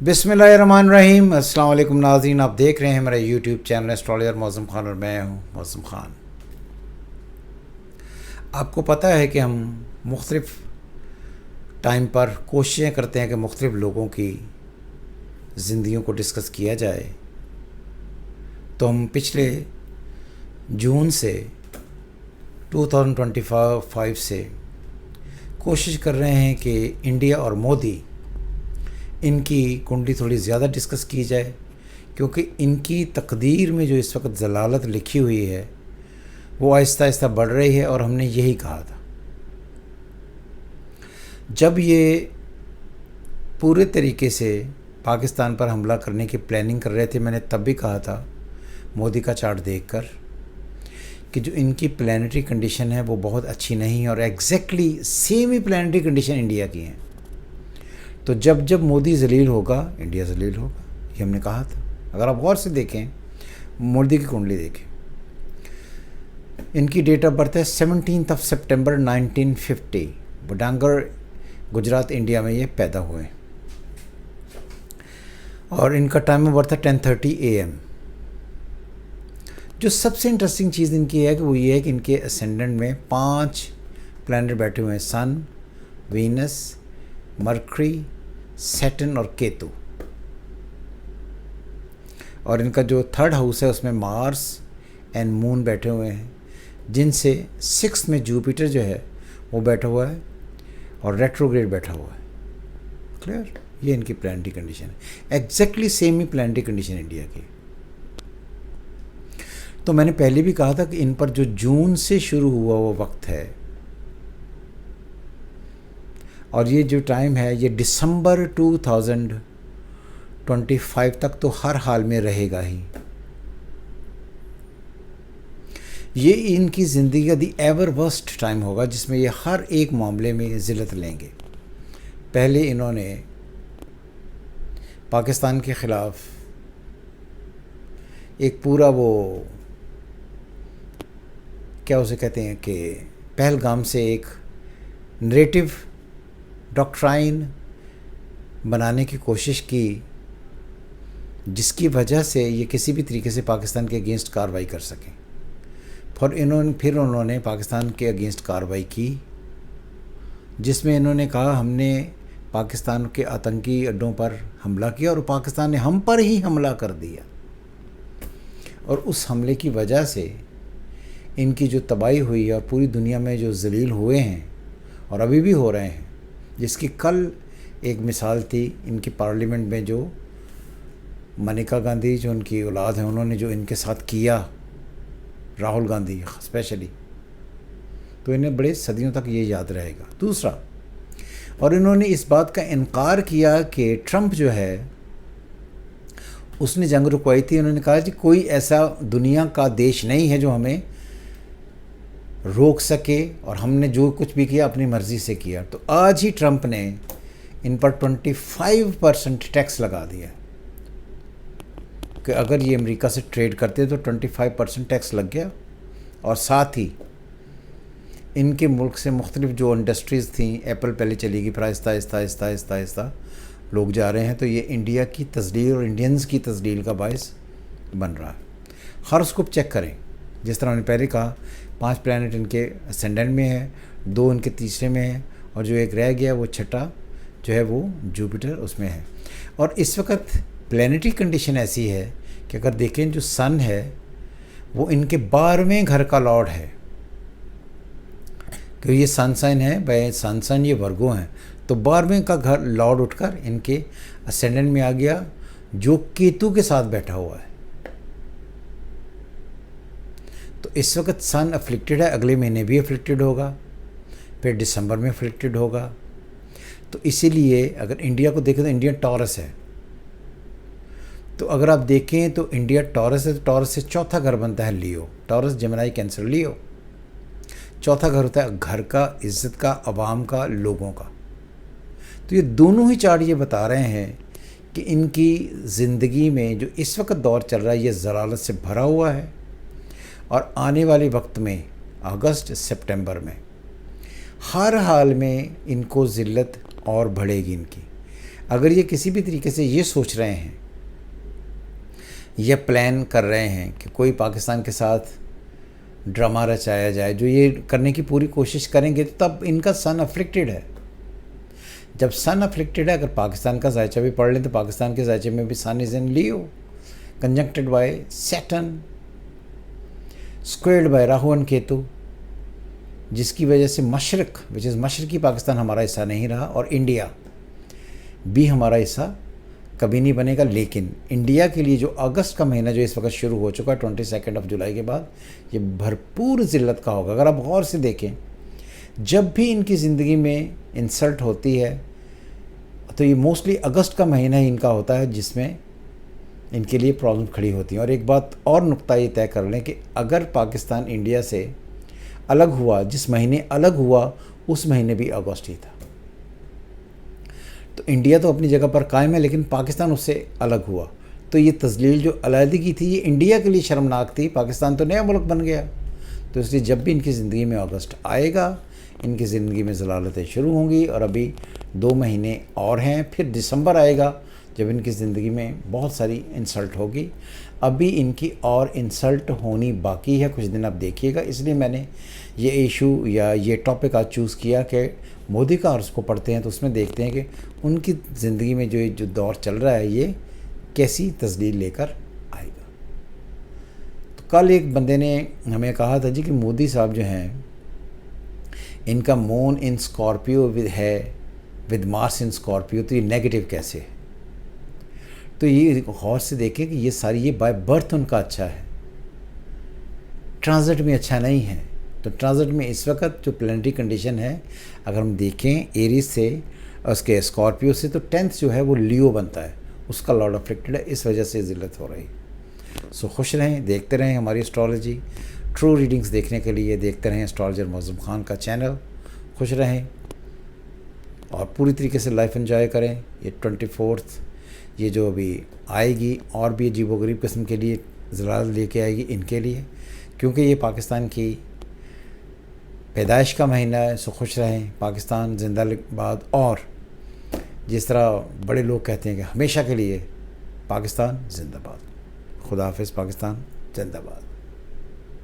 बिस्मिल्लाहिर्रहमानिर्रहीम। अस्सलाम वालेकुम नाज़रीन, आप देख रहे हैं मेरा YouTube channel astrologer Mauzam Khan और मैं हूं मौज़म ख़ान। आपको पता है कि हम मुख्तलिफ़ टाइम पर कोशिशें करते हैं कि मुख्तलिफ़ लोगों की ज़िंदगियों को डिस्कस किया जाए। तो हम पिछले जून से 2025 से कोशिश कर रहे हैं कि इंडिया और मोदी इनकी कुंडली थोड़ी ज़्यादा डिस्कस की जाए, क्योंकि इनकी तकदीर में जो इस वक्त ज़लालत लिखी हुई है वो आहिस्ता आहिस्ता बढ़ रही है। और हमने यही कहा था जब ये पूरे तरीके से पाकिस्तान पर हमला करने की प्लानिंग कर रहे थे। मैंने तब भी कहा था मोदी का चार्ट देखकर कि जो इनकी प्लानिटरी कंडीशन है वो बहुत अच्छी नहीं है, और एग्जैक्टली सेम ही प्लानिटरी कंडीशन इंडिया की है। तो जब जब मोदी जलील होगा इंडिया जलील होगा, ये हमने कहा था। अगर आप गौर से देखें, मोदी की कुंडली देखें, इनकी डेट ऑफ बर्थ है 17 सितंबर 1950। बुडांगर गुजरात इंडिया में ये पैदा हुए और इनका टाइम ऑफ बर्थ है 10:30 AM। जो सबसे इंटरेस्टिंग चीज़ इनकी है कि वो ये है कि इनके असेंडेंट में 5 प्लैनेट बैठे हुए हैं: सन, वीनस, मरकरी, सैटर्न और केतु। और इनका जो थर्ड हाउस है उसमें मार्स एंड मून बैठे हुए हैं, जिनसे 6th में जुपिटर जो है वो बैठा हुआ है और रेट्रोग्रेड बैठा हुआ है। क्लियर? ये इनकी प्लानिटरी कंडीशन है, एग्जैक्टली सेम ही प्लानिटरी कंडीशन इंडिया की। तो मैंने पहले भी कहा था कि इन पर जो जून से शुरू हुआ वो वक्त है, और ये जो टाइम है ये दिसंबर 2025 तक तो हर हाल में रहेगा ही। ये इनकी ज़िंदगी का दी एवर वर्स्ट टाइम होगा, जिसमें ये हर एक मामले में ज़िल्लत लेंगे। पहले इन्होंने पाकिस्तान के ख़िलाफ़ एक पूरा वो क्या उसे कहते हैं कि पहलगाम से एक नरेटिव डॉक्ट्राइन बनाने की कोशिश की, जिसकी वजह से ये किसी भी तरीके से पाकिस्तान के अगेंस्ट कार्रवाई कर सकें। फिर उन्होंने पाकिस्तान के अगेंस्ट कार्रवाई की, जिसमें इन्होंने कहा हमने पाकिस्तान के आतंकी अड्डों पर हमला किया और पाकिस्तान ने हम पर ही हमला कर दिया। और उस हमले की वजह से इनकी जो तबाही हुई है और पूरी दुनिया में जो जलील हुए हैं और अभी भी हो रहे हैं, जिसकी कल एक मिसाल थी इनकी पार्लियामेंट में जो मनिका गांधी जो उनकी औलाद है उन्होंने जो इनके साथ किया, राहुल गांधी स्पेशली, तो इन्हें बड़े सदियों तक ये याद रहेगा। दूसरा, और इन्होंने इस बात का इनकार किया कि ट्रंप जो है उसने जंग रुकवाई थी। उन्होंने कहा कि कोई ऐसा दुनिया का देश नहीं है जो हमें रोक सके, और हमने जो कुछ भी किया अपनी मर्ज़ी से किया। तो आज ही ट्रंप ने इन पर 25% टैक्स लगा दिया कि अगर ये अमेरिका से ट्रेड करते तो 25% टैक्स लग गया। और साथ ही इनके मुल्क से मुख्तलिफ जो इंडस्ट्रीज़ थी, एप्पल पहले चली गई, फिर आहिस्ता आहिस्ता आहिस्ता आहिस्ता आहिस्ता लोग जा रहे हैं। तो ये इंडिया की तस्दील और इंडियंस की तस्दील का बायस बन रहा है। हॉरोस्कोप चेक करें, जिस तरह मैंने पहले कहा 5 प्लैनेट इनके असेंडेंट में है, 2 इनके तीसरे में है, और जो एक रह गया वो छठा जो है वो जुपिटर उसमें है। और इस वक्त प्लैनेटरी कंडीशन ऐसी है कि अगर देखें जो सन है वो इनके 12वें घर का लॉर्ड है, क्योंकि ये सन साइन है, भाई सन साइन ये वर्गो हैं। तो 12वें का घर लॉर्ड उठकर इनके असेंडेंट में आ गया, जो केतु के साथ बैठा हुआ है। तो इस वक्त सन अफ्लिक्टेड है, अगले महीने भी अफ्लिक्टेड होगा, फिर दिसंबर में अफ्लिक्टेड होगा। तो इसीलिए अगर इंडिया को देखें तो इंडिया टॉरस है। तो अगर आप देखें तो इंडिया टॉरस है, तो टॉरस से चौथा घर बनता है लियो। टॉरस, जेमिनी, कैंसर, लियो। चौथा घर होता है घर का, इज़्ज़त का, अवाम का, लोगों का। तो ये दोनों ही चार्ट ये बता रहे हैं कि इनकी ज़िंदगी में जो इस वक्त दौर चल रहा है ये ज़लालत से भरा हुआ है, और आने वाले वक्त में अगस्त सितंबर में हर हाल में इनको ज़िल्लत और बढ़ेगी इनकी। अगर ये किसी भी तरीके से ये सोच रहे हैं या प्लान कर रहे हैं कि कोई पाकिस्तान के साथ ड्रामा रचाया जाए, जो ये करने की पूरी कोशिश करेंगे, तो तब इनका सन अफ्लिक्टेड है। जब सन अफ्लिक्टेड है, अगर पाकिस्तान का जायचा भी पढ़ लें तो पाकिस्तान के जायचे में भी sun is in Leo, conjuncted by Saturn, squared by Rahu and Ketu, जिसकी वजह से मशरक विच इज़ मशरकी पाकिस्तान हमारा हिस्सा नहीं रहा और इंडिया भी हमारा हिस्सा कभी नहीं बनेगा। लेकिन इंडिया के लिए जो अगस्त का महीना जो इस वक्त शुरू हो चुका है 22 जुलाई के बाद, ये भरपूर ज़िल्लत का होगा। अगर आप गौर से देखें, जब भी इनकी ज़िंदगी में इंसल्ट होती है तो ये मोस्टली अगस्त का महीना ही इनका होता है जिसमें इनके लिए प्रॉब्लम खड़ी होती हैं। और एक बात और नुक्ता ये तय कर लें कि अगर पाकिस्तान इंडिया से अलग हुआ, जिस महीने अलग हुआ उस महीने भी अगस्त ही था, तो इंडिया तो अपनी जगह पर कायम है, लेकिन पाकिस्तान उससे अलग हुआ। तो ये तज़लील जो अलहदगी थी, ये इंडिया के लिए शर्मनाक थी। पाकिस्तान तो नया मुल्क बन गया। तो इसलिए जब भी इनकी ज़िंदगी में अगस्त आएगा, इनकी ज़िंदगी में ज़लालतें शुरू होंगी। और अभी 2 महीने और हैं, फिर दिसंबर आएगा जब इनकी ज़िंदगी में बहुत सारी इंसल्ट होगी। अभी इनकी और इंसल्ट होनी बाकी है, कुछ दिन आप देखिएगा। इसलिए मैंने ये इशू या ये टॉपिक आज चूज़ किया कि मोदी का अर्ज़ को पढ़ते हैं तो उसमें देखते हैं कि उनकी ज़िंदगी में जो दौर चल रहा है ये कैसी तज़लील लेकर आएगा। तो कल एक बंदे ने हमें कहा था जी कि मोदी साहब जो हैं, इनका moon in Scorpio with Mars in Scorpio, तो ये नेगेटिव कैसे है। तो ये गौर से देखें कि ये सारी, ये बाय बर्थ उनका अच्छा है, ट्रांजिट में अच्छा नहीं है। तो ट्रांजिट में इस वक्त जो प्लानिटरी कंडीशन है, अगर हम देखें एरीज से, उसके स्कॉर्पियो से, तो 10th जो है वो लियो बनता है, उसका लॉर्ड अफ्लिक्टेड है, इस वजह से ज़िल्लत हो रही। सो खुश रहें, देखते रहें हमारी एस्ट्रोलॉजी ट्रू रीडिंग्स देखने के लिए देखते रहें एस्ट्रोलॉजर मौज़ूम खान का चैनल। खुश रहें और पूरी तरीके से लाइफ एंजॉय करें। ये 24th ये जो अभी आएगी और भी अजीबोगरीब किस्म के लिए ज़लाल लेके आएगी इनके लिए, क्योंकि ये पाकिस्तान की पैदाइश का महीना है। सो खुश रहें, पाकिस्तान जिंदाबाद। और जिस तरह बड़े लोग कहते हैं कि हमेशा के लिए पाकिस्तान जिंदाबाद। खुदा हाफिज़, पाकिस्तान जिंदाबाद।